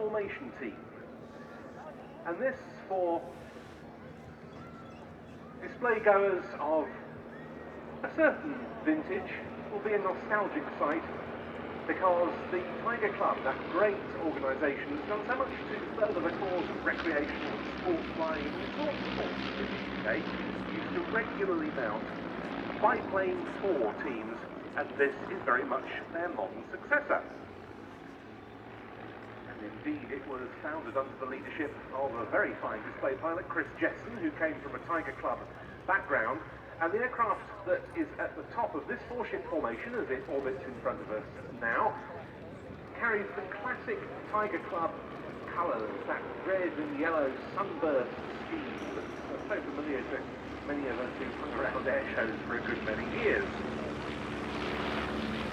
Formation team. And this, for display goers of a certain vintage, will be a nostalgic sight, because the Tiger Club, that great organisation, has done so much to further the cause of recreational sport flying in all sports in the UK, used to regularly mount Biplanes 4 teams, and this is very much their modern successor. And indeed, it was founded under the leadership of a very fine display pilot, Chris Jetson, who came from a Tiger Club background. And the aircraft that is at the top of this four-ship formation, as it orbits in front of us now, carries the classic Tiger Club colours, that red and yellow sunburst scheme that's so familiar to many of us who've hung around air shows for a good many years.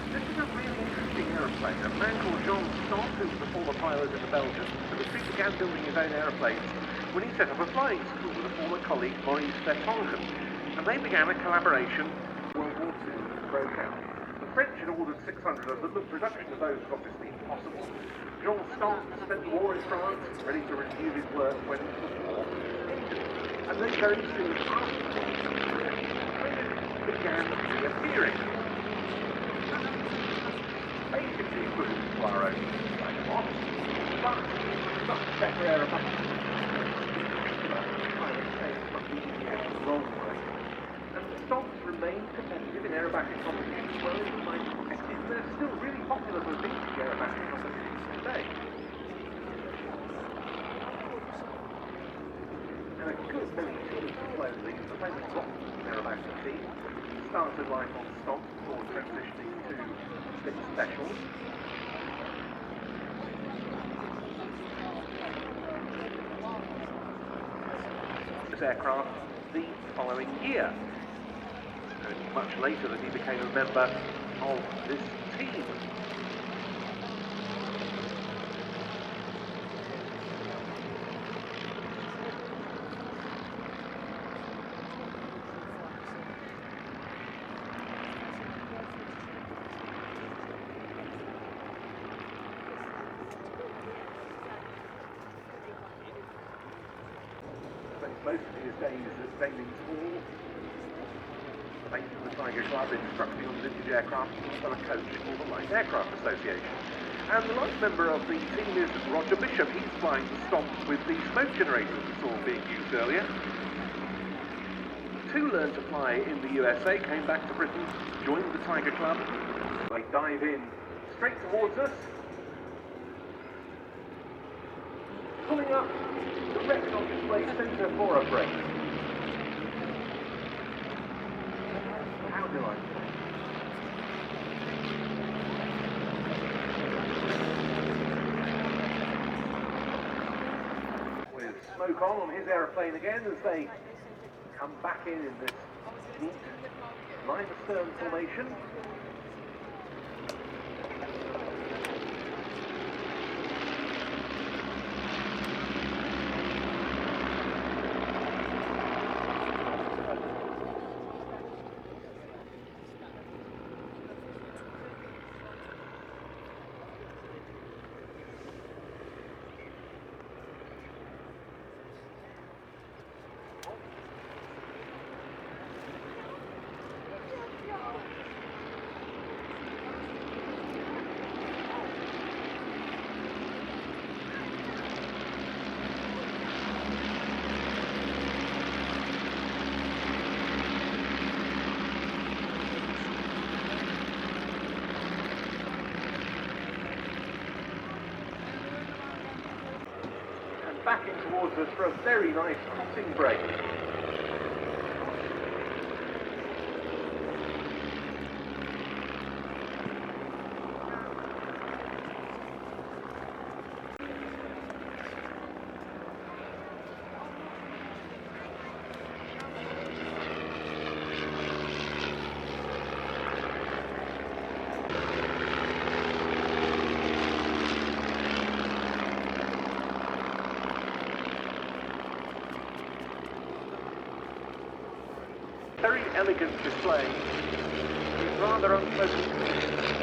This is a really interesting aeroplane. A man called Jean Stampe, who was a former pilot in the Belgians, who began building his own aeroplanes when he set up a flying school with a former colleague, Maurice Vertongen. And they began a collaboration when World War II broke out. The French had ordered 600 of them, but production of those was obviously impossible. Jean Stampe spent the war in France, ready to resume his work when the war ended. And then very soon after the war began reappearing. Basically equivalent to our own but much better aeroplanes. Stomps remain competitive in aerobatic competitions well into the 1960s. They're still really popular for vintage aerobatic competitions today. And a good many teams have flown these. The famous Duxford aerobatic team started life on Stomps before transitioning to Split Specials. This aircraft the following year. Much later that he became a member of this team. Spent most of his days at Daly's Hall, thanks to the Tiger Club, instructing on vintage aircraft, and also a coach for the Light Aircraft Association. And the last member of the team is Roger Bishop. He's flying the Stomp with the smoke generators we saw being used earlier. Two learned to fly in the USA, came back to Britain, joined the Tiger Club. They dive in straight towards us, pulling up the record on display centre for a break. With smoke on his aeroplane again as they come back in this neat line astern formation. Backing towards us for a very nice crossing break. Very elegant display, rather unpleasant.